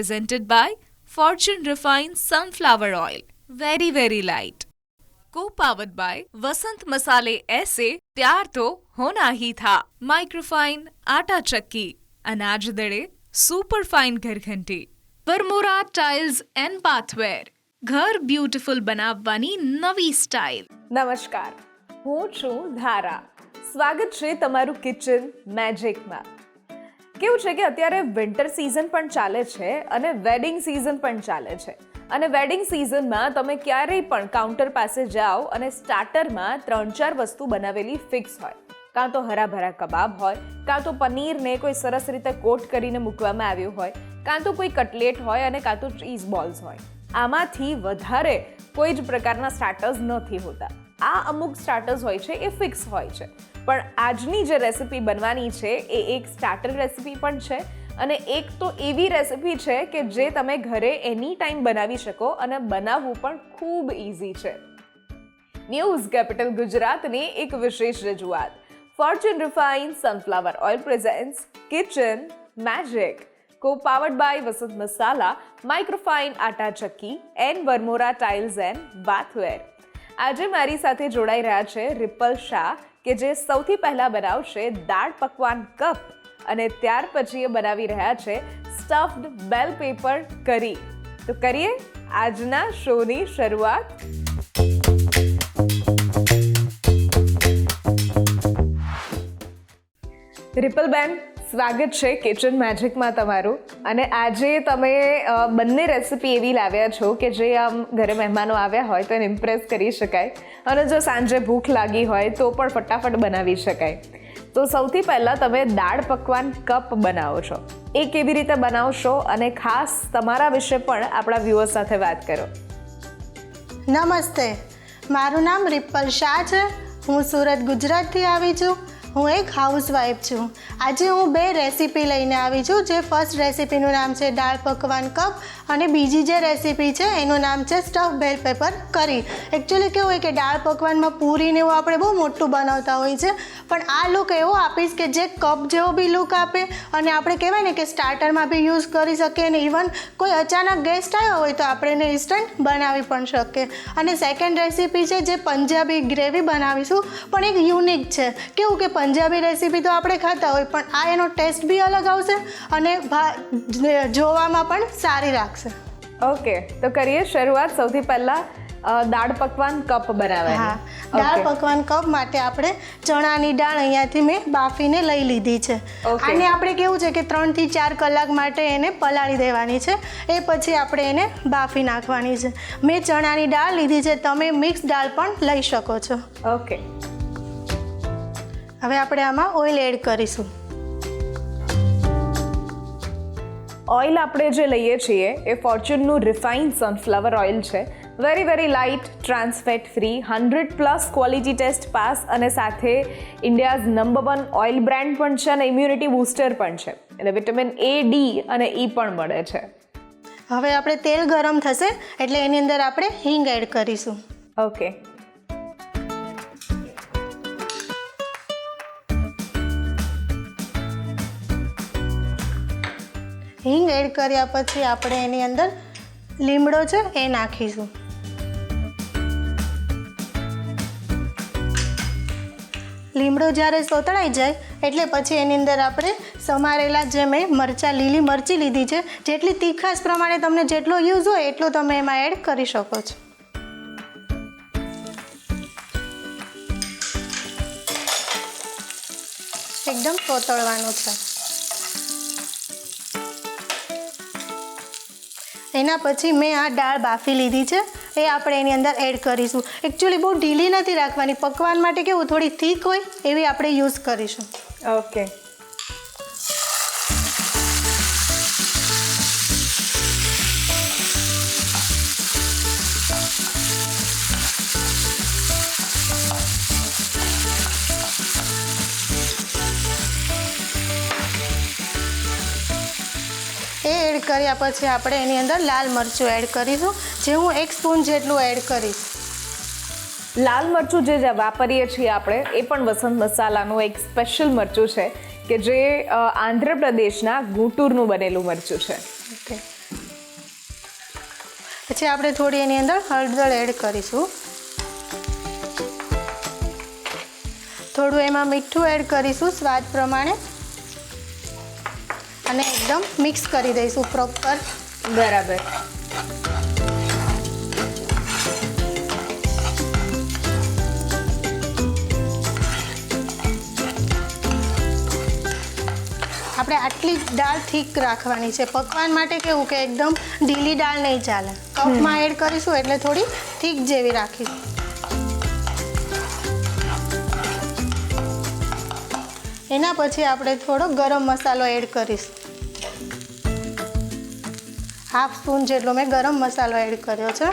presented by Fortune Refined Sunflower Oil. Very, very light. Co-powered by Vasant Masale ऐसे प्यार तो होना ही था. Microfine आटा चक्की, अनाज दड़े सुपर फाइन ઘરઘંટી. વરમોરા ટાઇલ્સ એન્ડ બાથવેર, ઘર બ્યુટીફુલ બનાવવાની નવી સ્ટાઇલ. નમસ્કાર, હું છું ધારા. સ્વાગત છે તમારું કિચન મેજિકમાં. કેવું છે કે અત્યારે વિન્ટર સિઝન પણ ચાલે છે અને વેડિંગ સિઝન પણ ચાલે છે. અને વેડિંગ સિઝનમાં તમે ક્યારેય પણ કાઉન્ટર પાસે જાઓ અને સ્ટાર્ટરમાં 3-4 વસ્તુ બનાવેલી ફિક્સ હોય. કાં તો હરાભરા કબાબ હોય, કાં તો પનીરને કોઈ સરસ રીતે કોટ કરીને મૂકવામાં આવ્યું હોય, કાં તો કોઈ કટલેટ હોય અને કાં તો ચીઝ બોલ્સ હોય. આમાંથી વધારે કોઈ જ પ્રકારના સ્ટાર્ટર્સ નથી હોતા. આ અમુક સ્ટાર્ટર્સ હોય છે એ ફિક્સ હોય છે. પણ આજની જે રેસિપી બનવાની છે એ એક સ્ટાર્ટર રેસિપી પણ છે અને એક તો એવી રેસિપી છે કે જે તમે ઘરે એની ટાઈમ બનાવી શકો અને બનાવવું પણ ખૂબ ઇઝી છે. ન્યૂઝ કેપિટલ ગુજરાતની એક વિશેષ રજૂઆત. Fortune refined sunflower oil presents kitchen magic, co-powered by Vasant Masala, Microfine Atta Chakki and Varmora tiles and bathware. આજે મારી સાથે જોડાઈ રહ્યા છે રિપલ શાહ, કે જે સૌથી પહેલા બનાવશે દાળ પકવાન કપ અને ત્યાર પછી એ બનાવી રહ્યા છે સ્ટફ્ડ બેલ પેપર કરી. તો કરીએ આજના શોની શરૂઆત. રિપલબેન, સ્વાગત છે કિચન મેજિકમાં તમારું. અને આજે તમે બંને રેસિપી એવી લાવ્યા છો કે જે આમ ઘરે મહેમાનો આવ્યા હોય તો એને ઇમ્પ્રેસ કરી શકાય અને જો સાંજે ભૂખ લાગી હોય તો પણ ફટાફટ બનાવી શકાય. તો સૌથી પહેલાં તમે દાળ પકવાન કપ બનાવો છો, એ કેવી રીતે બનાવશો અને ખાસ તમારા વિશે પણ આપણા વ્યુઅર્સ સાથે વાત કરો. નમસ્તે, મારું નામ રિપલ શાહ છે. હું સુરત, ગુજરાતથી આવી છું. હું એક હાઉસવાઈફ છું. આજે હું 2 રેસીપી લઈને આવી છું. જે ફર્સ્ટ રેસીપીનું નામ છે દાળ પકવાન કપ અને બીજી જે રેસીપી છે એનું નામ છે સ્ટફ બેલ પેપર કરી. એકચ્યુઅલી કેવું હોય કે દાળ પકવાનમાં પૂરીને એવું આપણે બહુ મોટું બનાવતા હોય છે, પણ આ લુક એવો આપીશ કે જે કપ જેવો બી લુક આપે અને આપણે કહેવાય ને કે સ્ટાર્ટરમાં બી યુઝ કરી શકીએ અને ઇવન કોઈ અચાનક ગેસ્ટ આવ્યો હોય તો આપણે એને ઇન્સ્ટન્ટ બનાવી પણ શકીએ. અને સેકન્ડ રેસીપી છે જે પંજાબી ગ્રેવી બનાવીશું, પણ એક યુનિક છે. કેવું કે પંજાબી રેસીપી તો આપણે ખાતા હોય, પણ આ એનો ટેસ્ટ બી અલગ આવશે અને જોવામાં પણ સારી રાખશે. ઓકે, તો કરીએ શરૂઆત. સૌથી પહેલાં દાળ પકવાન કપ બનાવવાની. હા, દાળ પકવાન કપ માટે આપણે ચણાની દાળ અહીંયાથી મેં બાફીને લઈ લીધી છે. આને આપણે કેવું છે કે 3 થી 4 કલાક માટે એને પલાળી દેવાની છે. એ પછી આપણે એને બાફી નાખવાની છે. મેં ચણાની દાળ લીધી છે, તમે મિક્સ દાળ પણ લઈ શકો છો. ઓકે, હવે આપણે આમાં ઓઇલ એડ કરીશું. ઓઇલ આપણે જે લઈએ છીએ એ ફોર્ચ્યુનનું રિફાઇન્ડ સનફ્લાવર ઓઇલ છે. Very very light, trans fat free, 100+ quality test pass અને સાથે ઇન્ડિયાઝ નંબર 1 ઓઇલ બ્રાન્ડ પણ છે અને ઇમ્યુનિટી બૂસ્ટર પણ છે. એટલે વિટામિન A, D અને E પણ મળે છે. હવે આપણે તેલ ગરમ થશે એટલે એની અંદર આપણે હિંગ એડ કરીશું. ઓકે, હિંગ એડ કર્યા પછી આપણે એની અંદર લીમડો છે એ નાખીશું. લીમડો જ્યારે સોતળાઈ જાય એટલે પછી એની અંદર આપણે સમારેલા જે મેં લીલી મરચી લીધી છે, જેટલી તીખાશ પ્રમાણે તમને જેટલો યુઝ હોય એટલું તમે એમાં એડ કરી શકો છો. એકદમ સોતળવાનું છે. એના પછી મેં આ દાળ બાફી લીધી છે એ આપણે એની અંદર એડ કરીશું. એકચ્યુઅલી બહુ ઢીલી નથી રાખવાની. પકવાન માટે કેવું થોડી થીક હોય એવી આપણે યુઝ કરીશું. ઓકે, એ એડ કર્યા પછી આપણે એની અંદર લાલ મરચું એડ કરીશું, જે હું 1 સ્પૂન જેટલું એડ કરીશ. લાલ મરચું જે વાપરીએ છીએ આપણે એ પણ વસંત મસાલાનું એક સ્પેશિયલ મરચું છે કે જે આંધ્રપ્રદેશના ગુંટૂરનું બનેલું મરચું છે. ઓકે, પછી આપણે થોડી એની અંદર હળદર એડ કરીશું, થોડું એમાં મીઠું એડ કરીશું સ્વાદ પ્રમાણે અને એકદમ મિક્સ કરી દઈશું પ્રોપર. બરાબર. આપણે આટલી દાળ થીક રાખવાની છે. પકવાન માટે કેવું કે એકદમ ઢીલી દાળ નહીં ચાલે. કપમાં એડ કરીશું એટલે થોડી થીક જેવી રાખીશું. એના પછી આપણે થોડો ગરમ મસાલો એડ કરીશું. 1/2 સ્પૂન જેટલો મેં ગરમ મસાલો એડ કર્યો છે.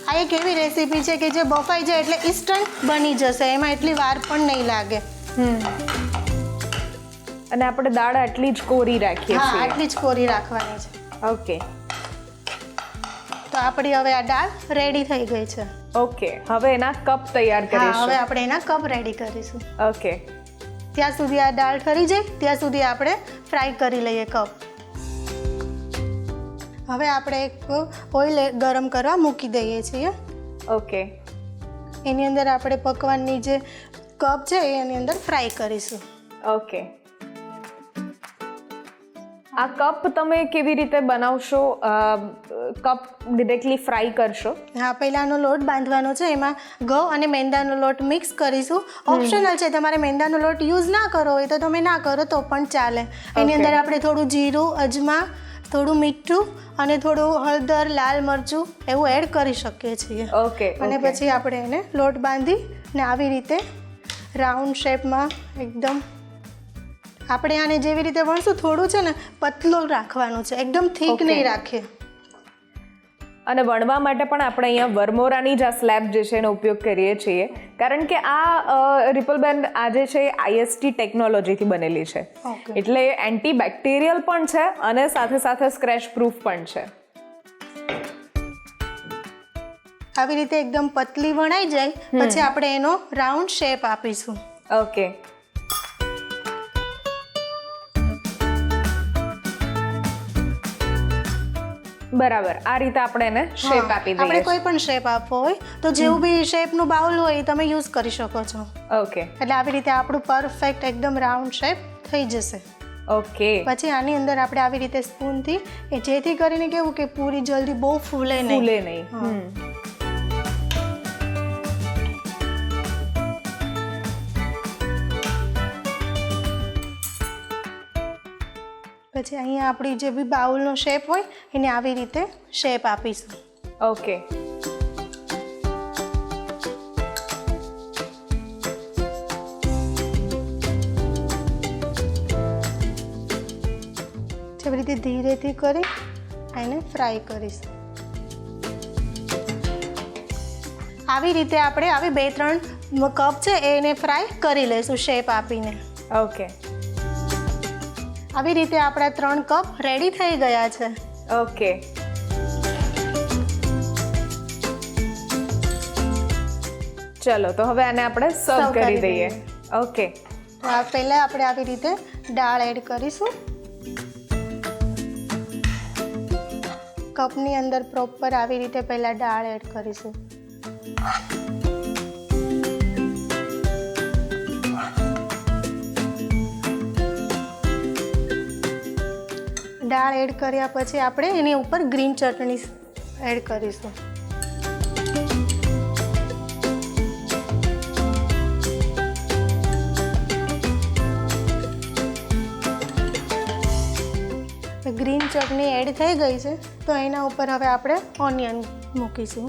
આ એક એવી રેસીપી છે કે જે બફાઈ જાય એટલે ઇન્સ્ટન્ટ બની જશે, એમાં એટલી વાર પણ નહીં લાગે. અને આપણે દાળ આટલી જ કોરી રાખીએ હા, છીએ. આટલી જ કોરી રાખવાની છે. ઓકે. તો આપણી હવે આ દાળ રેડી થઈ ગઈ છે. ઓકે, હવે એના કપ તૈયાર હા, કરીશું. હવે આપણે એના કપ રેડી કરીશું. ઓકે. ત્યાં સુધી આ દાળ ઠરી જાય ત્યાં સુધી આપણે ફ્રાય કરી લઈએ કપ. હવે આપણે એક ઓઇલ ગરમ કરવા મૂકી દઈએ છીએ. ઓકે. એની અંદર આપણે પકવાનની જે કપ છે એની અંદર ફ્રાય કરીશું. ઓકે. આ કપ તમે કેવી રીતે બનાવશો? કપ ડિરેક્ટલી ફ્રાય કરશો? હા, પહેલાંનો લોટ બાંધવાનો છે, એમાં ઘઉં અને મેંદાનો લોટ મિક્સ કરીશું. ઓપ્શનલ છે, તમારે મેંદાનો લોટ યુઝ ના કરવો હોય તો તમે ના કરો તો પણ ચાલે. એની અંદર આપણે થોડું જીરું, અજમા, થોડું મીઠું અને થોડું હળદર, લાલ મરચું એવું એડ કરી શકીએ છીએ. ઓકે. અને પછી આપણે એને લોટ બાંધી ને આવી રીતે રાઉન્ડ શેપમાં એકદમ આપણે આને જેવી રીતે વણશું થોડું છે ને પતલું રાખવાનું છે, એકદમ થીક નહીં રાખીએ. અને વણવા માટે પણ આપણે અહીંયા વરમોરાની જ આ સ્લેબ જે છે એનો ઉપયોગ કરીએ છીએ, કારણ કે આ રિપલબેન આ જે છે IST ટેકનોલોજીથી બનેલી છે. એટલે એન્ટી બેક્ટેરિયલ પણ છે અને સાથે સાથે સ્ક્રેચ પ્રૂફ પણ છે. આવી રીતે એકદમ પતલી વણાઈ જાય પછી આપણે એનો રાઉન્ડ શેપ આપીશું. ઓકે. બરાબર, આ રીતે આપણે એને શેપ આપી દઈએ. આપણે કોઈ પણ શેપ આપવો હોય તો જેવું બી શેપનું બાઉલ હોય એ તમે યુઝ કરી શકો છો. ઓકે. એટલે આવી રીતે આપણું પરફેક્ટ એકદમ રાઉન્ડ શેપ થઈ જશે. ઓકે. પછી આની અંદર આપણે આવી રીતે સ્પૂનથી જેથી કરીને કેવું કે પૂરી જલ્દી બહુ ફૂલે નહીં. પછી અહીંયા આપણી જે બી બાઉલનો શેપ હોય એને આવી રીતે શેપ આપીશું. ઓકે. જેવી રીતે ધીરેથી કરી એને ફ્રાય કરીશું. આવી રીતે આપણે આવી 2-3 કપ છે એને ફ્રાય કરી લઈશું શેપ આપીને. ઓકે. આવી રીતે આપણા 3 કપ રેડી થઈ ગયા છે. ઓકે. ચલો, તો હવે આને આપણે સર્વ કરી દઈએ. ઓકે. તો આ પહેલાં આપણે આવી રીતે દાળ એડ કરીશું. કપની અંદર પ્રોપર આવી રીતે પહેલાં દાળ એડ કરીશું. દાળ એડ કર્યા પછી આપણે એની ઉપર ગ્રીન ચટણી એડ કરીશું. ગ્રીન ચટણી એડ થઈ ગઈ છે તો એના ઉપર હવે આપણે ઓનિયન મૂકીશું.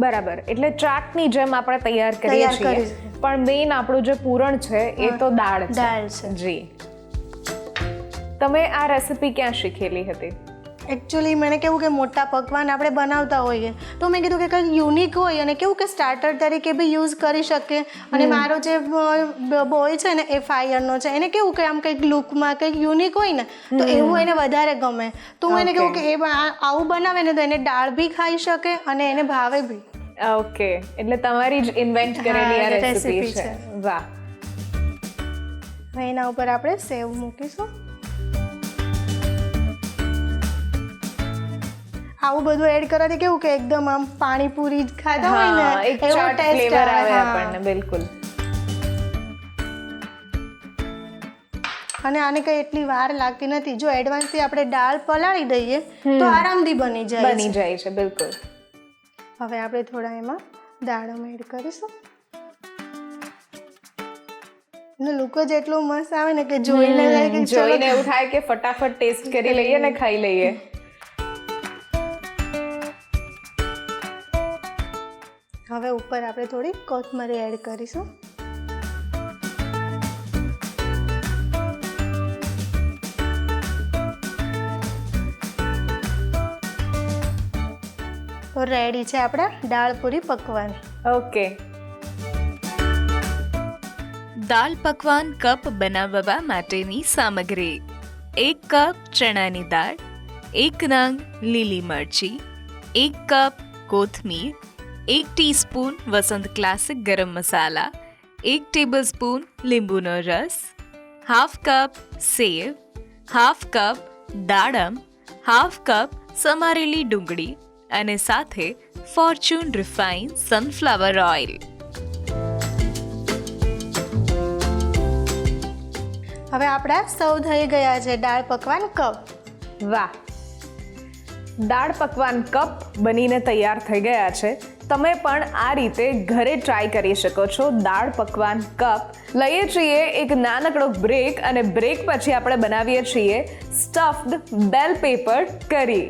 બરાબર, એટલે ચાટની જેમ આપણે તૈયાર કરીએ છીએ, પણ મેઇન આપણું જે પૂરણ છે એ તો દાળ છે. જી. તમે આ રેસીપી ક્યાં શીખેલી હતી? એકચ્યુઅલી મને કેવું કે મોટા પકવાન આપણે બનાવતા હોઈએ તો મેં કીધું કે કંઈક યુનિક હોય અને કેવું કે સ્ટાર્ટર તરીકે બી યુઝ કરી શકીએ. અને મારો જે બોય છે ને એ 5 યરનો છે, એને કેવું કે આમ કંઈક લુકમાં કંઈક યુનિક હોય ને તો એવું એને વધારે ગમે. તો હું એને કહું કે એ આવું બનાવે ને તો એને દાળ બી ખાઈ શકે અને એને ભાવે બી. ઓકે, એટલે તમારી જ ઇન્વેન્ટ કરેલી આ રેસિપી છે. વાહ. હવે એના ઉપર આપણે સેવ મૂકીશું. આવું બધું એડ કરવાથી કેવું કે એકદમ આમ પાણીપુરી ખાતા હોય ને એક એવો ચાટ ટેસ્ટ ફ્લેવર આવે આવે આપણને. બિલકુલ. અને આને કઈ એટલી વાર લાગતી નથી. જો એડવાન્સથી આપણે દાળ પલાળી દઈએ તો આરામથી બની જાય છે. બિલકુલ. હવે આપણે થોડા એમાં દાડમ એડ કરીશું. એનો લુક જ એટલો મસ્ત આવે ને કે જોઈને એવું થાય કે ફટાફટ ટેસ્ટ કરી લઈએ ને ખાઈ લઈએ. હવે ઉપર આપણે થોડી કોથમરી એડ કરીશું. તો રેડી છે આપણા દાળ પૂરી પકવાન. ઓકે. દાલ પકવાન કપ બનાવવા માટેની સામગ્રી: 1 કપ ચણાની દાળ, 1 નંગ લીલી મરચી, 1 કપ કોથમીર, 1 ટીસ્પૂન વસંત ક્લાસિક ગરમ મસાલા, 1 ટેબલસ્પૂન લીંબુનો રસ, 1/2 કપ સેવ, 1/2 કપ દાડમ, 1/2 કપ સમારેલી ડુંગળી અને સાથે ફોર્ચ્યુન રિફાઇન સનફ્લાવર ઓઇલ. હવે આપણા સર્વ થઈ ગયા છે દાળ પકવાન કપ. વાહ. દાળ પકવાન કપ બનીને તૈયાર થઈ ગયા છે. તમે પણ આ રીતે ઘરે ટ્રાય કરી શકો છો. દાળ પકવાન કપ. લઈએ છીએ એક નાનકડો બ્રેક અને બ્રેક પછી આપણે બનાવીએ છીએ સ્ટફ્ડ બેલ પેપર કરી.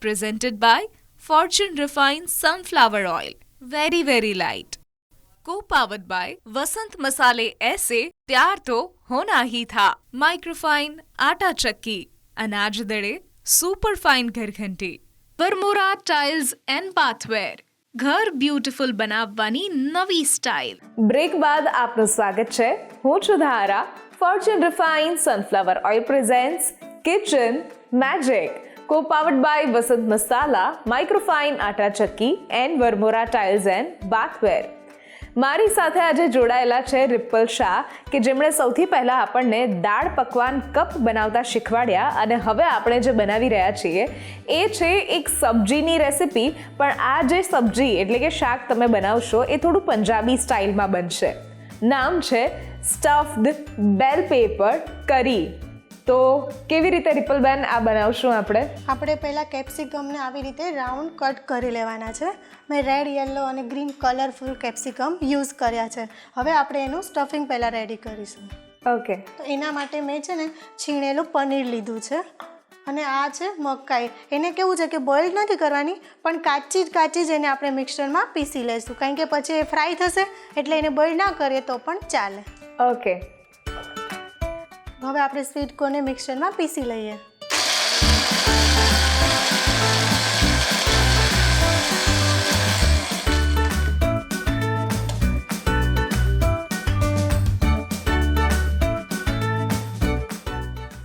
Presented by Fortune Refined Sunflower Oil. Very, very light. Co-powered by वसंत मसाले ऐसे प्यार तो होना ही था. माइक्रोफाइन आटा चक्की, अनाज दड़े सुपर फाइन घर घंटी, वर्मोरा टाइल्स एंड बाथवेर. घर બ્યુટીફુલ બનાવવાની નવી સ્ટાઇલ. બ્રેક બાદ આપનું સ્વાગત છે. હું છું Dhara. Fortune refined sunflower oil presents kitchen magic. Co-powered by Vasant Masala, Microfine Atta Chakki and Varmora tiles and bathware. મારી સાથે આજે જોડાયેલા છે રિપલ શાહ, કે જેમણે સૌથી પહેલાં આપણને દાળ પકવાન કપ બનાવતા શીખવાડ્યા. અને હવે આપણે જે બનાવી રહ્યા છીએ એ છે એક સબ્જીની રેસિપી. પણ આ જે સબ્જી એટલે કે શાક તમે બનાવશો એ થોડું પંજાબી સ્ટાઇલમાં બનશે. નામ છે સ્ટફ્ડ બેલ પેપર કરી. તો કેવી રીતે રિપલબેન આ બનાવશું આપણે? આપણે પહેલાં કેપ્સિકમને આવી રીતે રાઉન્ડ કટ કરી લેવાના છે. મેં રેડ, યલો અને ગ્રીન કલરફુલ કેપ્સિકમ યુઝ કર્યા છે. હવે આપણે એનું સ્ટફિંગ પહેલાં રેડી કરીશું. ઓકે. તો એના માટે મેં છે ને છીણેલું પનીર લીધું છે અને આ છે મકાઈ. એને કેવું છે કે બોઇલ નથી કરવાની, પણ કાચી જ એને આપણે મિક્સરમાં પીસી લઈશું, કારણ કે પછી એ ફ્રાય થશે એટલે એને બોઇલ ના કરીએ તો પણ ચાલે. ઓકે. હવે આપણે સ્વીટ કોર્નને મિક્સરમાં પીસી લઈએ.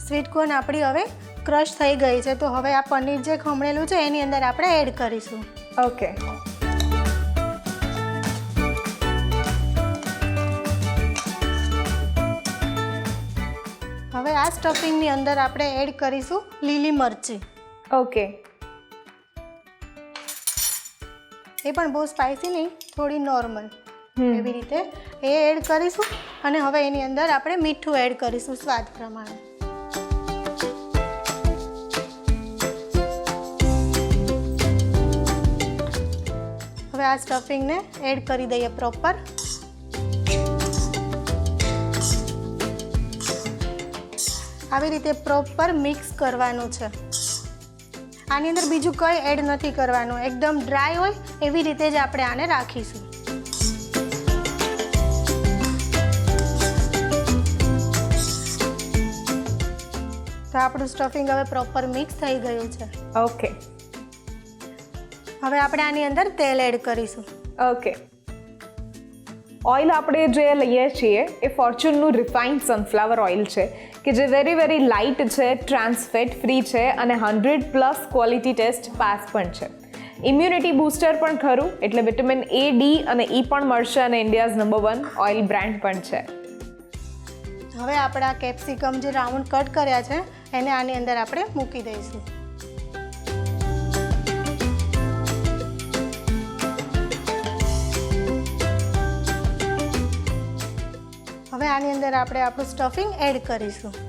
સ્વીટ કોર્ન આપણી હવે ક્રશ થઈ ગઈ છે. તો હવે આ પનીર જે ખમણેલું છે એની અંદર આપણે એડ કરીશું. ઓકે. હવે આ સ્ટફિંગની અંદર આપણે એડ કરીશું લીલી મરચી. ઓકે. એ પણ બહુ સ્પાઇસી નહીં, થોડી નોર્મલ એવી રીતે એ એડ કરીશું. અને હવે એની અંદર આપણે મીઠું એડ કરીશું સ્વાદ પ્રમાણે. હવે આ સ્ટફિંગને એડ કરી દઈએ પ્રોપર. આવી રીતે પ્રોપર મિક્સ કરવાનું છે. આની અંદર બીજું કંઈ એડ નથી કરવાનું, એકદમ ડ્રાય હોય એવી રીતે જ આપણે આને રાખીશું. તો આપણું સ્ટફિંગ હવે પ્રોપર મિક્સ થઈ ગયું છે. ઓકે. હવે આપણે આની અંદર તેલ એડ કરીશું. ઓકે. ઓઇલ આપણે જે લઈએ છીએ એ ફોર્ચ્યુનનું રિફાઇન્ડ સનફ્લાવર ઓઇલ છે કે જે વેરી લાઇટ છે, ટ્રાન્સફેટ ફ્રી છે અને 100+ ક્વોલિટી ટેસ્ટ પાસ પણ છે. ઇમ્યુનિટી બૂસ્ટર પણ ખરું, એટલે વિટામિન A, D અને E પણ મળશે અને ઇન્ડિયાઝ નંબર 1 ઓઇલ બ્રાન્ડ પણ છે. હવે આપણા કેપ્સિકમ જે રાઉન્ડ કટ કર્યા છે એને આની અંદર આપણે મૂકી દઈશું. હવે આની અંદર આપણે આપણું સ્ટફિંગ એડ કરીશું.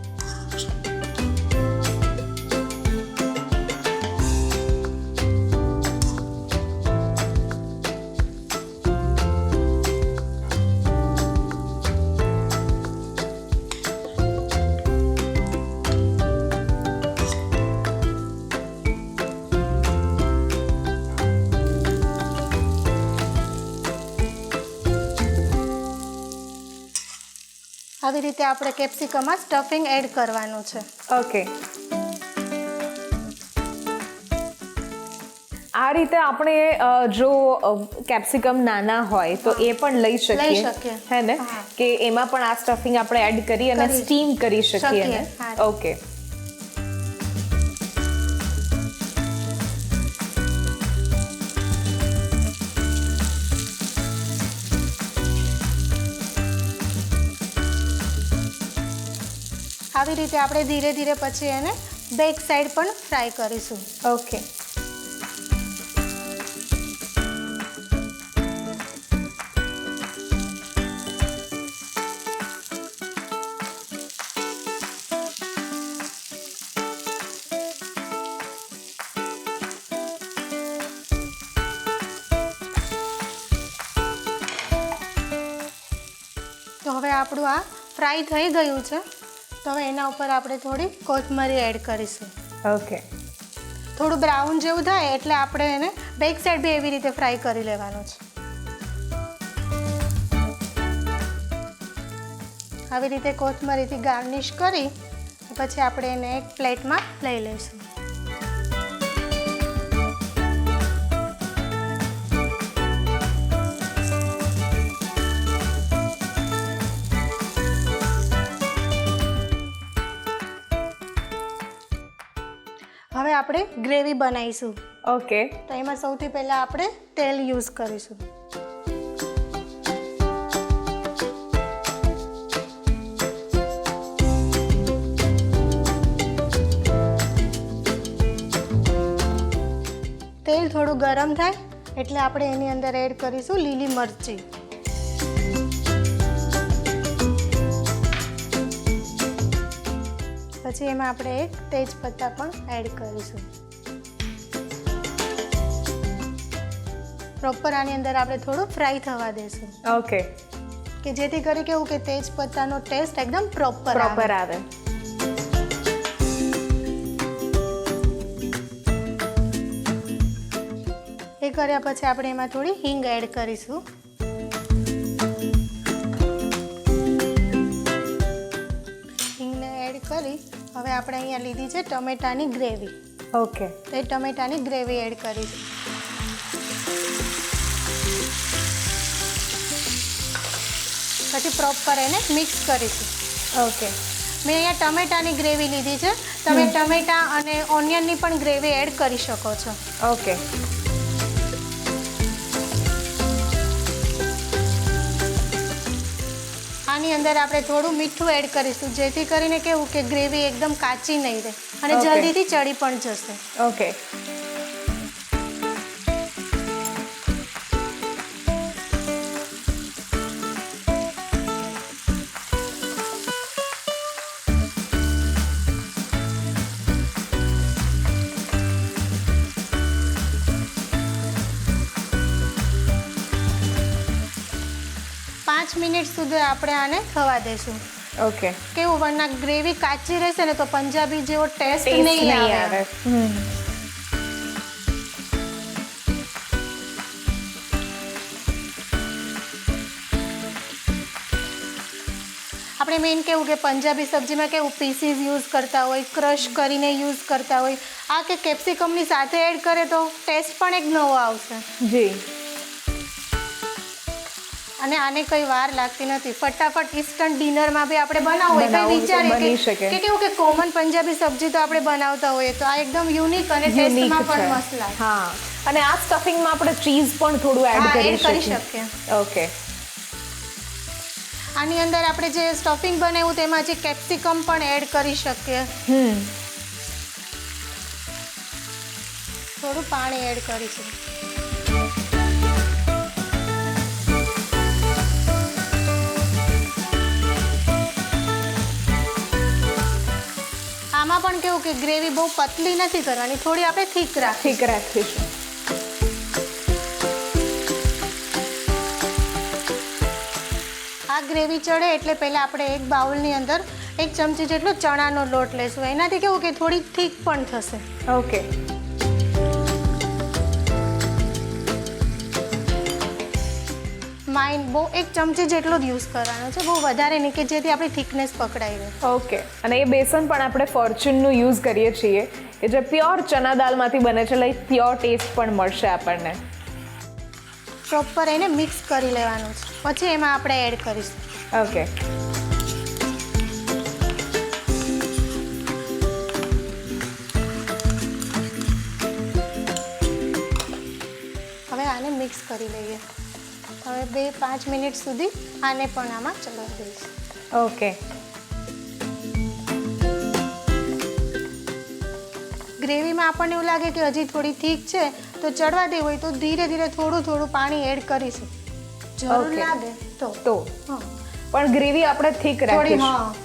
આવી રીતે આપણે કેપ્સિકમમાં સ્ટફિંગ એડ કરવાનું છે. ઓકે. આ રીતે આપણે જો કેપ્સિકમ નાના હોય તો એ પણ લઈ શકીએ હે ને, કે એમાં પણ આ સ્ટફિંગ આપણે એડ કરી અને સ્ટીમ કરી શકીએ ને. ઓકે. આવી રીતે આપણે ધીરે ધીરે પછી એને બેક સાઈડ પણ ફ્રાય કરીશું. ઓકે. તો હવે આપણું આ ફ્રાય થઈ ગયું છે. તો હવે એના ઉપર આપણે થોડી કોથમરી એડ કરીશું. ઓકે. થોડું બ્રાઉન જેવું થાય એટલે આપણે એને બેક સાઈડ બી એવી રીતે ફ્રાય કરી લેવાનું છે. આવી રીતે કોથમરીથી ગાર્નિશ કરી પછી આપણે એને એક પ્લેટમાં લઈ લઈશું. હવે આપણે ગ્રેવી બનાવીશું. ઓકે. તો એમાં સૌથી પહેલાં આપણે તેલ યુઝ કરીશું. તેલ થોડું ગરમ થાય એટલે આપણે એની અંદર એડ કરીશું લીલી મરચી. પછી એમાં આપણે એક તેજપત્તા પણ એડ કરીશું. પ્રોપર આની અંદર આપણે થોડું ફ્રાય થવા દેશું. ઓકે. કે જેથી કરી કેવું કે તેજપત્તાનો ટેસ્ટ એકદમ પ્રોપર આવે. એ કર્યા પછી આપણે એમાં થોડી હિંગ એડ કરીશું. હિંગને એડ કરી હવે આપણે અહીંયા લીધી છે ટમેટાની ગ્રેવી. ઓકે. તો એ ટમેટાની ગ્રેવી એડ કરીશું. પછી પ્રોપર એને મિક્સ કરીશું. ઓકે. મેં અહીંયા ટમેટાની ગ્રેવી લીધી છે. તમે ટમેટા અને ઓનિયનની પણ ગ્રેવી એડ કરી શકો છો. ઓકે. આની અંદર આપણે થોડું મીઠું એડ કરીશું જેથી કરીને કેવું કે ગ્રેવી એકદમ કાચી નહીં રહે અને જલ્દીથી ચડી પણ જશે. ઓકે. મિનિટ સુધી આપણે આને થવા દેશું. ઓકે. કેવું વરના ગ્રેવી કાચી રહેશે ને તો પંજાબી જેવો ટેસ્ટ નહીં આવે. આપણે મેઇન કેવું કે પંજાબી સબ્જીમાં કેવું પીસીસ યુઝ કરતા હોય, ક્રશ કરીને યુઝ કરતા હોય. આ કે કેપ્સિકમની સાથે એડ કરે તો ટેસ્ટ પણ એક નવો આવશે. જી. અને આને કંઈ વાર લાગતી નથી. ફટાફટ ઇન્સ્ટન્ટ ડિનરમાં બી આપણે બનાવવું હોય કંઈ વિચારીએ કે કેવું કે કોમન પંજાબી સબ્જી તો આપણે બનાવતા હોઈએ, તો આ એકદમ યુનિક અને ટેસ્ટમાં પણ મસ્ત લાગે. હા, અને આ સ્ટફિંગમાં આપણે ચીઝ પણ થોડું એડ કરી શકીએ. ઓકે. આની અંદર આપણે જે સ્ટફિંગ બનાવ્યું તેમાં જે કેપ્સિકમ પણ એડ કરી શકીએ. થોડું પાણી એડ કરીશું. આમાં પણ કેવું કે ગ્રેવી બહુ પતલી નથી કરવાની, થોડી આપણે થીક રાખીશું. આ ગ્રેવી ચડે એટલે પહેલાં આપણે એક બાઉલની અંદર 1 ચમચી જેટલો ચણાનો લોટ લઈશું. એનાથી કેવું કે થોડી થીક પણ થશે. ઓકે. બહુ 1 ચમચી જેટલો જ યુઝ કરવાનો છે, બહુ વધારે નહીં, કે જેથી આપણી થિકનેસ પકડાઈ રહે. ઓકે. અને એ બેસન પણ આપણે ફોર્ચ્યુનનું યુઝ કરીએ છીએ, કે જે પ્યોર ચના દાળમાંથી બને છે, લાઈક પ્યોર ટેસ્ટ પણ મળશે આપણને. પ્રોપર એને મિક્સ કરી લેવાનું છે, પછી એમાં આપણે એડ કરીશું. ઓકે. હવે આને મિક્સ કરી લઈએ. હવે 2-5 મિનિટ સુધી આને પણ આમાં ચલાવી દઈશું. ઓકે. ગ્રેવીમાં આપણને એવું લાગે કે હજી થોડી થીક છે તો ચડવા દેવું હોય તો ધીરે ધીરે થોડું પાણી એડ કરીશું. જરૂર લાગે તો પણ ગ્રેવી આપણે થીક રાખીશું.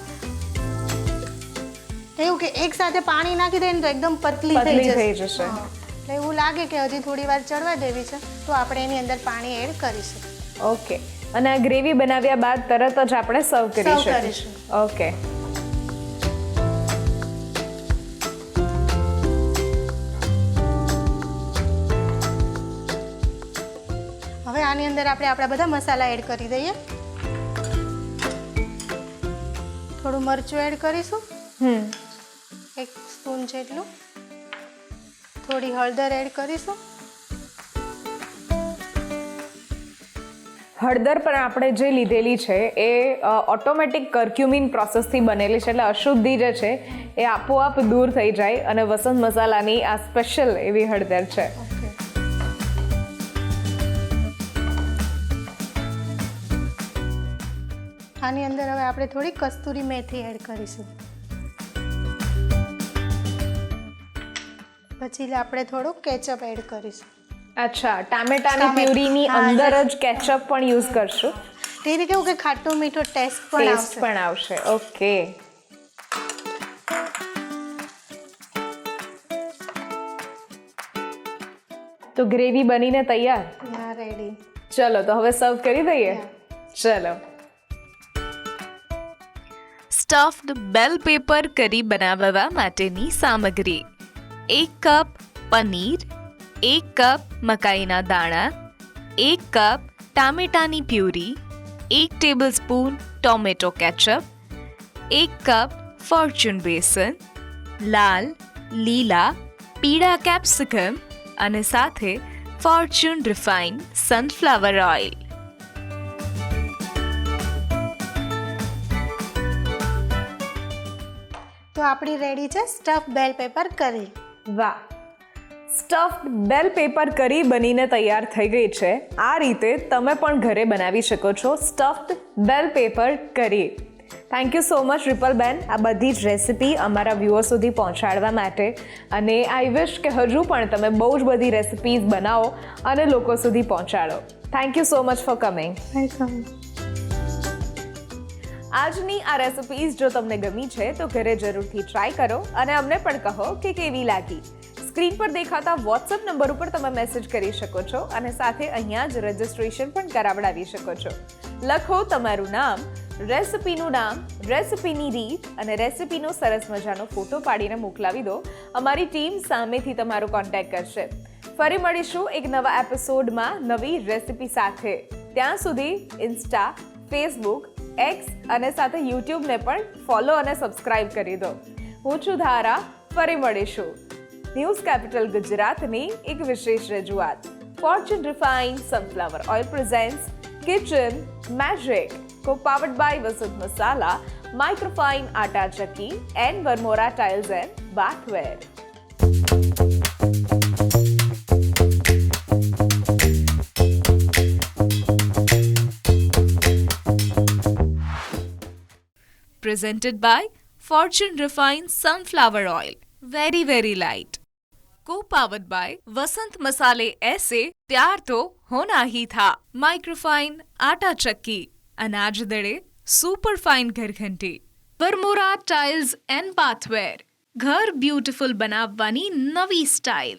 એવું કે એક સાથે પાણી નાખી દઈએ ને તો એકદમ પતલી થઈ જશે. એટલે એવું લાગે કે હજી થોડી વાર ચડવા દેવી છે તો આપણે એની અંદર પાણી એડ કરીશું. ઓકે. અને આ ગ્રેવી બનાવ્યા બાદ તરત જ આપણે સર્વ કરીશું. ઓકે. હવે આની અંદર આપણે આપણા બધા મસાલા એડ કરી દઈએ. થોડું મરચું એડ કરીશું, 1 સ્પૂન જેટલું. થોડી હળદર એડ કરીશું. હળદર પણ આપણે જે લીધેલી છે એ ઓટોમેટિક કર્ક્યુમિન પ્રોસેસથી બનેલી છે, એટલે અશુદ્ધિ જે છે એ આપોઆપ દૂર થઈ જાય, અને વસંત મસાલાની આ સ્પેશિયલ એવી હળદર છે. આની અંદર હવે આપણે થોડી કસ્તુરી મેથી એડ કરીશું. પછી આપણે થોડું કેચઅપ એડ કરીશું. અચ્છા, ટામેટાની પ્યુરીની અંદર જ કેચઅપ પણ યુઝ કરશું. તેથી કેવું કે ખાટું મીઠું ટેસ્ટ પણ આવશે. ઓકે. તો ગ્રેવી બનીને તૈયાર. રેડી. ચલો તો હવે સર્વ કરી દઈએ. ચલો. સ્ટફ્ડ બેલ પેપર કરી બનાવવા માટેની સામગ્રી: 1 કપ પનીર, 1 કપ મકાઈના દાણા, 1 કપ ટામેટાની puree, 1 tablespoon tomato ketchup, 1 cup Fortune besan, લાલ, લીલા, પીળા કેપ્સિકમ અને સાથે ફોર્ચ્યુન રિફાઇન્ડ સનફ્લાવર ઓઇલ. તો આપણી રેડી છે સ્ટફ બેલ પેપર કરી. વાહ, સ્ટફ્ડ બેલ પેપર કરી બનીને તૈયાર થઈ ગઈ છે. આ રીતે તમે પણ ઘરે બનાવી શકો છો સ્ટફ્ડ બેલ પેપર કરી. થેન્ક યુ સો મચ રિપલબેન, આ બધી જ રેસિપી અમારા વ્યુઅર સુધી પહોંચાડવા માટે. અને આઈ વિશ કે હજુ પણ તમે બહુ જ બધી રેસિપીઝ બનાવો અને લોકો સુધી પહોંચાડો. Thank you so much for coming. Welcome. આજની આ રેસિપીઝ જો તમને ગમી છે તો ઘરે જરૂરથી ટ્રાય કરો અને અમને પણ કહો કે કેવી લાગી. સ્ક્રીન પર દેખાતા વોટ્સએપ નંબર ઉપર તમે મેસેજ કરી શકો છો અને સાથે અહીંયા જ રજિસ્ટ્રેશન પણ કરાવડાવી શકો છો. લખો તમારું નામ, રેસિપીનું નામ, રેસિપીની રીત અને રેસિપીનો સરસ મજાનો ફોટો પાડીને મોકલાવી દો. અમારી ટીમ સામેથી તમારો કોન્ટેક્ટ કરશે. ફરી મળીશું એક નવા એપિસોડમાં નવી રેસિપી સાથે. ત્યાં સુધી ઇન્સ્ટા, ફેસબુક, એક્સ અને સાથે યુટ્યુબને પણ ફોલો અને સબસ્ક્રાઇબ કરી દો. હું છું ધારા. ફરી મળીશું. ન્યૂઝ કેપિટલ ગુજરાતની એક વિશેષ રજૂઆત. Fortune refined sunflower oil presents kitchen magic, co-powered by Vasant Masala, Microfine Atta Chakki and Varmora tiles and bathware. Presented by Fortune Refined Sunflower Oil. Very, very light. Co-powered by वसंत मसाले ऐसे प्यार तो होना ही था. माइक्रोफाइन आटा चक्की, अनाज दड़े सुपर फाइन घर घंटी, वर्मोरा टाइल्स एंड बाथवेर. घर ब्यूटीफुल बनावવાની નવી સ્ટાઇલ.